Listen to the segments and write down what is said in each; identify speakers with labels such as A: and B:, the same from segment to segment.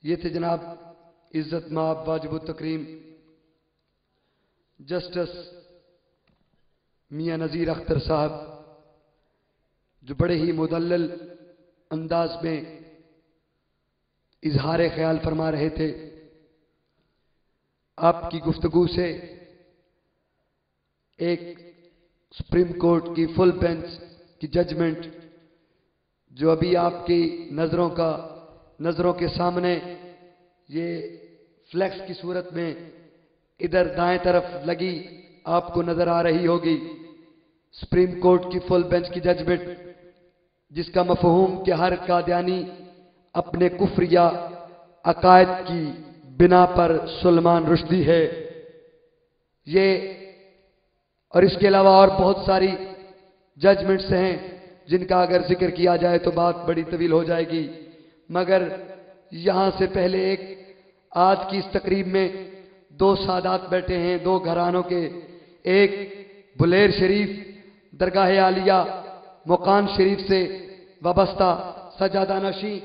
A: یہ تھے جناب عزت مآب واجب التکریم جسٹس میاں نذیر اختر صاحب، جو بڑے ہی مدلل انداز میں اظہار خیال فرما رہے تھے۔ آپ کی گفتگو سے ایک سپریم کورٹ کی فل بینچ کی ججمنٹ جو ابھی آپ کی نظروں کے سامنے یہ فلیکس کی صورت میں ادھر دائیں طرف لگی آپ کو نظر آ رہی ہوگی، سپریم کورٹ کی فل بینچ کی ججمنٹ جس کا مفہوم کہ ہر قادیانی اپنے کفر یا عقائد کی بنا پر سلمان رشدی ہے، یہ اور اس کے علاوہ اور بہت ساری ججمنٹس ہیں جن کا اگر ذکر کیا جائے تو بات بڑی طویل ہو جائے گی، مگر یہاں سے پہلے آج کی اس تقریب میں دو سادات بیٹھے ہیں، دو گھرانوں کے، ایک بلیر شریف درگاہ عالیہ مقام شریف سے وابستہ سجادہ نشین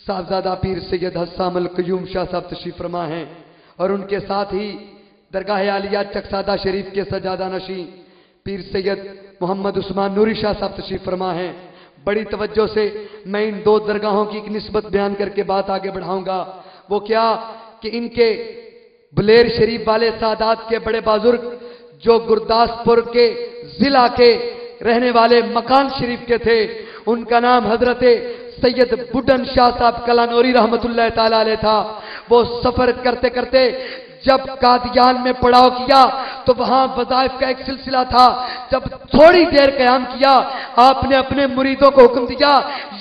A: صاحبزادہ پیر سید حسام القیوم شاہ صاحب تشریف فرما ہیں، اور ان کے ساتھ ہی درگاہ عالیہ چکسادہ شریف کے سجادہ نشین پیر سید محمد عثمان نوری شاہ صاحب تشریف فرما ہیں۔ بڑی توجہ سے میں ان دو درگاہوں کی ایک نسبت بیان کر کے بات آگے بڑھاؤں گا، وہ کیا کہ ان کے بلیر شریف والے سادات کے بڑے بزرگ جو گرداسپور کے ضلع کے رہنے والے مکان شریف کے تھے، ان کا نام حضرت سید بڈن شاہ صاحب کلانوری رحمت اللہ تعالی علیہ تھا۔ وہ سفر کرتے کرتے جب قادیان میں پڑاؤ کیا تو وہاں وظائف کا ایک سلسلہ تھا، جب تھوڑی دیر قیام کیا آپ نے اپنے مریدوں کو حکم دیا،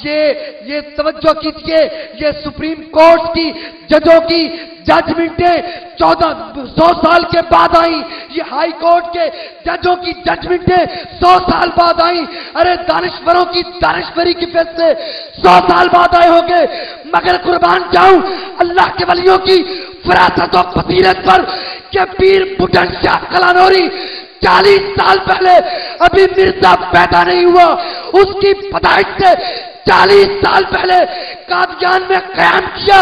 A: یہ توجہ کیجئے، یہ سپریم کورٹ کی ججوں کی ججمنٹیں 100 سال کے بعد آئیں، یہ ہائی کورٹ کے ججوں کی ججمنٹیں 100 سال بعد آئیں، ارے دانشوروں کی دانشوری کی فیصلے 100 سال بعد آئے ہوں گے، مگر قربان جاؤں اللہ کے ولیوں کی فراست و بصیرت پر کہ پیر بڈن شاہ کلانوری 40 سال پہلے ابھی مرزا پیدا نہیں ہوا، اس کی پیدائش سے 40 سال پہلے قادیان میں قیام کیا،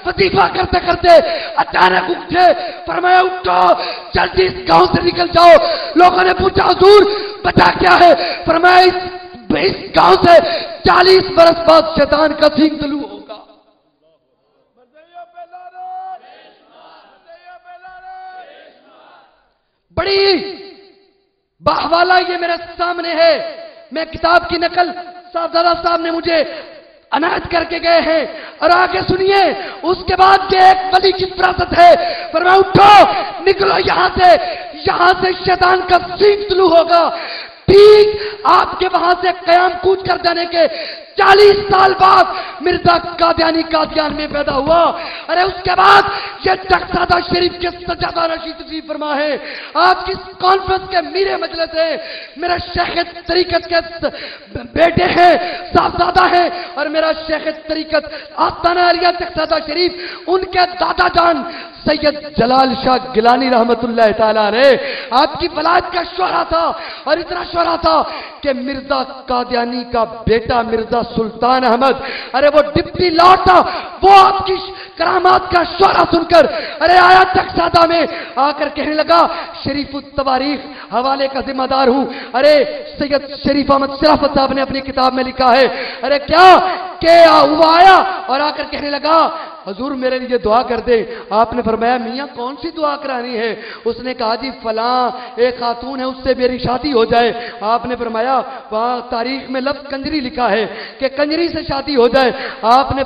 A: وظیفہ کرتے کرتے اچانک اٹھے، فرمایا اٹھو جلدی اس گاؤں سے نکل جاؤ۔ لوگوں نے پوچھا حضور بتا کیا ہے؟ فرمایا اس گاؤں سے 40 برس بعد شیطان کا سینگ طلوع ہوگا۔ بڑی باحوالا یہ میرے سامنے ہے، میں کتاب کی نقل صاحبزادہ صاحب نے مجھے عنایت کر کے گئے ہیں، اور آگے سنیے اس کے بعد یہ ایک ولی کی فراست ہے، فرمایا اٹھو نکلو یہاں سے شیطان کا سینگ طلوع ہوگا۔ ٹھیک آپ کے وہاں سے قیام کوچ کر جانے کے 40 سال بعد مرزا قادیانی قادیان میں پیدا ہوا۔ ارے اس کے بعد یہ چکسادہ شریف کے سجادہ نشین تشریف فرما ہے، آپ کی کانفرنس کے میرے مجلس ہیں، میرا شیخ طریقت کے بیٹے ہیں، صاحبزادہ ہیں، اور میرا شیخ طریقت آستانہ عالیہ چکسادہ شریف ان کے دادا جان سید جلال شاہ گیلانی رحمت اللہ تعالی علیہ آپ کی ولایت کا شعرا تھا، اور اتنا شعرا تھا کہ مرزا قادیانی کا بیٹا مرزا سلطان احمد، ارے وہ ڈپٹی لاٹ تھا، وہ آپ کی کرامات کا شعرا سن کر ارے آیا چکسادہ میں آ کر کہنے لگا شریف التواریخ حوالے کا ذمہ دار ہوں۔ ارے سید شریف احمد شرافت صاحب نے اپنی کتاب میں لکھا ہے، ارے کیا کہ وہ آیا اور آ کر کہنے لگا حضور میرے لیے دعا کر دے۔ آپ نے فرمایا میاں کون سی دعا کرانی ہے؟ اس نے کہا جی فلاں ایک خاتون ہے اس سے میری شادی ہو جائے۔ آپ نے فرمایا وہاں تاریخ میں لفظ کنجری لکھا ہے کہ کنجری سے شادی ہو جائے۔ آپ نے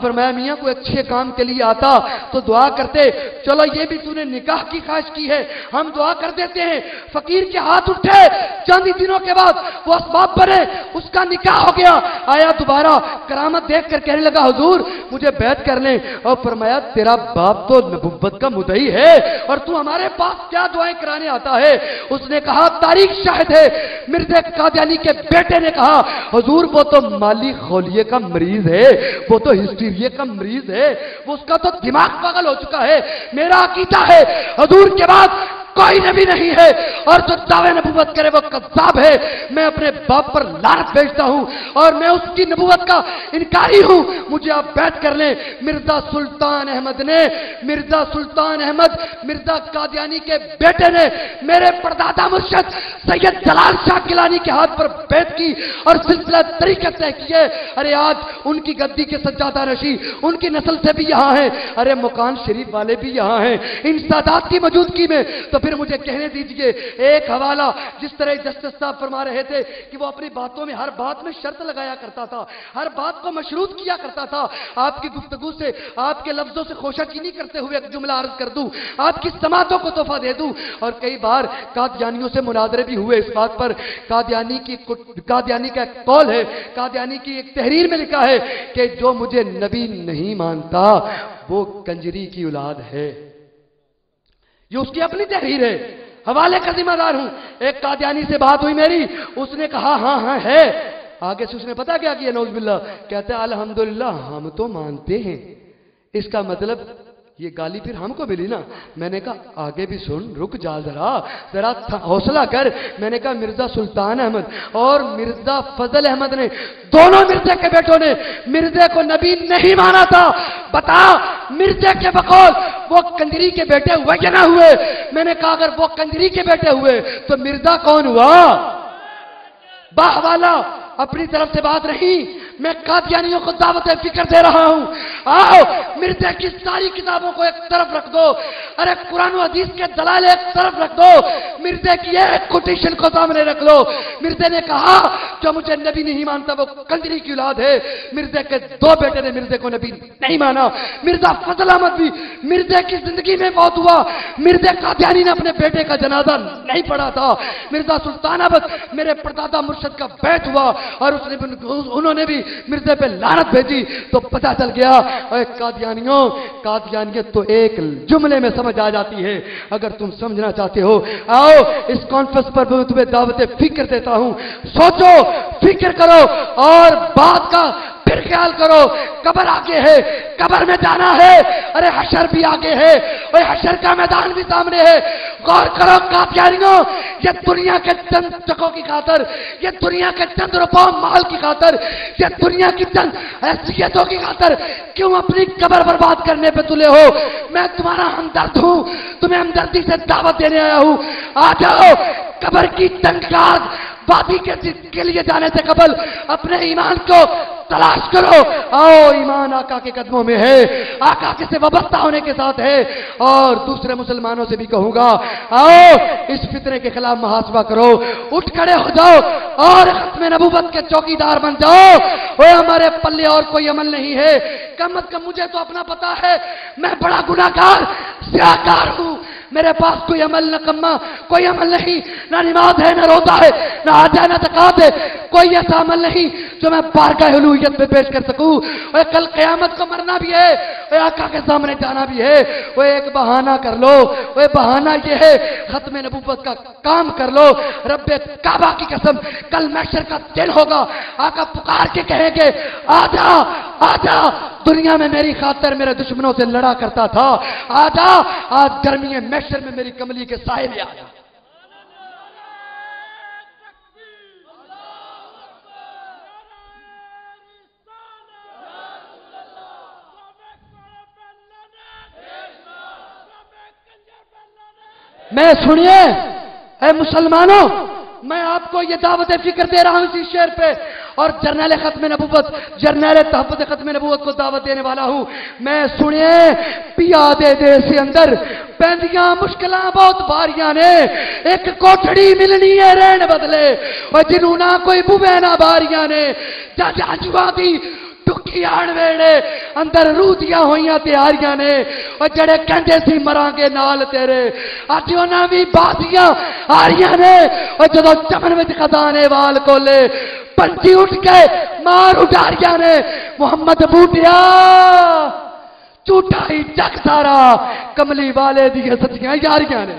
A: فرمایا میاں کوئی اچھے کام کے لیے آتا تو دعا کرتے، چلو یہ بھی تو نے نکاح کی خواہش کی ہے ہم دعا کر دیتے ہیں۔ فقیر کے ہاتھ اٹھے، چند ہی دنوں کے بعد وہ اسباب بنے، اس کا نکاح ہو گیا۔ آیا دوبارہ کرامت دیکھ کر کہنے لگا حضور مجھے بیعت کر لیں، اور فرمایا تیرا باپ تو نبوت کا مدعی ہے اور تو ہمارے پاس کیا دعائیں کرانے آتا ہے؟ اس نے کہا تاریخ شاہد ہے، مرزا قادیانی کے بیٹے نے کہا حضور وہ تو مالی خولیے کا مریض ہے، وہ تو ہسٹیریا کا مریض ہے، وہ اس کا تو دماغ پاگل ہو چکا ہے۔ میرا عقیدہ ہے حضور کے بعد کوئی نبی نہیں ہے، اور جو دعوے نبوت کرے وہ کذاب ہے۔ میں اپنے باپ پر لعنت بھیجتا ہوں اور میں اس کی نبوت کا انکاری ہوں۔ مجھے آپ بیعت کر لیں۔ مرزا سلطان احمد نے، مرزا سلطان احمد مرزا قادیانی کے بیٹے نے میرے پردادا مرشد سید جلال شاہ گیلانی کے ہاتھ پر بیعت کی اور سلسلہ طریقت طے کیے۔ ارے آج ان کی گدی کے سجادہ نشی ان کی نسل سے بھی یہاں ہیں، ارے مکان شریف والے بھی یہاں ہیں ان سادات کی موجودگی میں۔ تو پھر مجھے کہنے دیجئے ایک حوالہ، جس طرح جسٹس صاحب فرما رہے تھے کہ وہ اپنی باتوں میں ہر بات میں شرط لگایا کرتا تھا، ہر بات کو مشروط کیا کرتا تھا۔ آپ کی گفتگو سے، آپ کے لفظوں سے خوشہ چینی کرتے ہوئے ایک جملہ عرض کر دوں، آپ کی سماعتوں کو تحفہ دے دوں۔ اور کئی بار قادیانیوں سے مناظرے بھی ہوئے اس بات پر۔ قادیانی کا ایک قول ہے، قادیانی کی ایک تحریر میں لکھا ہے کہ جو مجھے نبی نہیں مانتا وہ کنجری کی اولاد ہے۔ یہ اس کی اپنی تحریر ہے، حوالے کا ذمہ دار ہوں۔ ایک قادیانی سے بات ہوئی میری، اس نے کہا ہاں ہاں ہے۔ آگے سے اس نے پتا کیا کیا، نعوذ باللہ، کہتے ہیں الحمدللہ ہم تو مانتے ہیں۔ اس کا مطلب یہ گالی پھر ہم کو ملی نا۔ میں نے کہا آگے بھی سن، رک جا ذرا حوصلہ کر۔ میں نے کہا مرزا سلطان احمد اور مرزا فضل احمد نے، دونوں مرزے کے بیٹوں نے مرزے کو نبی نہیں مانا تھا۔ بتا مرزے کے بقول وہ کنجری کے بیٹے ہوئے یا نہ ہوئے؟ میں نے کہا اگر وہ کنجری کے بیٹے ہوئے تو مرزا کون ہوا؟ باہ والا اپنی طرف سے بات نہیں، میں قادیانیوں کو دعوت فکر دے رہا ہوں۔ آؤ مرزا کی ساری کتابوں کو ایک طرف رکھ دو، ارے قرآن و حدیث کے دلائل ایک طرف رکھ دو، مرزا کی ایک کوٹیشن کو سامنے رکھ لو۔ مرزا نے کہا جو مجھے نبی نہیں مانتا وہ کنجری کی اولاد ہے۔ مرزا کے دو بیٹے نے مرزا کو نبی نہیں مانا۔ مرزا فضل احمد بھی مرزا کی زندگی میں موت ہوا، مرزا قادیانی نے اپنے بیٹے کا جنازہ نہیں پڑھا تھا۔ مرزا سلطان احمد میرے پردادا مرشد کا بیعت ہوا اور انہوں نے بھی مرزا پہ لعنت بھیجی۔ تو پتہ چل گیا اے قادیانیت تو ایک جملے میں سمجھ آ جاتی ہے۔ اگر تم سمجھنا چاہتے ہو آؤ اس کانفرنس پر میں تمہیں دعوت فکر دیتا ہوں۔ سوچو، فکر کرو اور بات کا پھر خیال کرو۔ قبر آگے ہے، قبر میں جانا ہے، ارے حشر بھی آگے ہے، اور حشر کا میدان بھی سامنے ہے۔ غور کرو قادیانیوں، یہ دنیا کے چند ٹکوں کی خاطر، یہ دنیا کے چند روپوں مال کی خاطر، یہ دنیا کی چند حیثیتوں کی خاطر کیوں اپنی قبر برباد کرنے پہ تلے ہو؟ میں تمہارا ہمدرد ہوں، تمہیں ہمدردی سے دعوت دینے آیا ہوں۔ آ جاؤ، قبر کی تنگات وادی کے لیے جانے سے قبل اپنے ایمان کو تلاش کرو۔ آؤ، ایمان آقا کے قدموں میں ہے، آقا کے سے وابستہ ہونے کے ساتھ ہے۔ اور دوسرے مسلمانوں سے بھی کہوں گا آؤ اس فتنے کے خلاف محاسبہ کرو، اٹھ کھڑے ہو جاؤ اور ختم نبوت کے چوکیدار بن جاؤ۔ وہ ہمارے پلے اور کوئی عمل نہیں ہے، کم از کم مجھے تو اپنا پتا ہے میں بڑا گناہگار سیاہکار ہوں، میرے پاس کوئی عمل نکما، کوئی عمل نہیں، نہ نماز ہے، نہ روزہ ہے، نہ حج ہے، نہ زکات ہے، کوئی ایسا عمل نہیں جو میں بارگاہ الوہیت میں پیش کر سکوں۔ اور کل قیامت کو مرنا بھی ہے، اور آقا کے سامنے جانا بھی ہے۔ وہ ایک بہانہ کر لو، وہ بہانہ یہ ہے ختم نبوت کا کام کر لو۔ رب کعبہ کی قسم کل محشر کا دن ہوگا، آقا پکار کے کہیں گے آجا آجا، دنیا میں میری خاطر میرے دشمنوں سے لڑا کرتا تھا، آجا آج گرمی محشر میں میری کملی کے سائے میں آجا۔ میں سنیے اے مسلمانوں، میں آپ کو یہ دعوت فکر دے رہا ہوں اسی شعر پہ، اور جرنیل ختم نبوت، جرنیل تحفظ ختم نبوت کو دعوت دینے والا ہوں۔ میں سنیے پیادے دے سے اندر پیندیاں مشکلاں بہت باریاں نے، ایک کوٹھڑی ملنی ہے رین بدلے، اور جنہوں نہ کوئی بوے نہ باریاں نے، جا جوا دی ٹکی آڑ ویڑے اندر روح دیا ہوئیاں تیاریاں نے، اور جڑے کہندے سی مرانگے نال تیرے آج انہاں بھی بازیاں آریاں نے، اور جدو چمن وچ خزانے وال کولے پنچی اٹھ کے مار اٹھاریاں نے۔ محمد بوٹیا جھوٹا ہی جگ سارا، کملی والے دی سچیاں یاریاں نے۔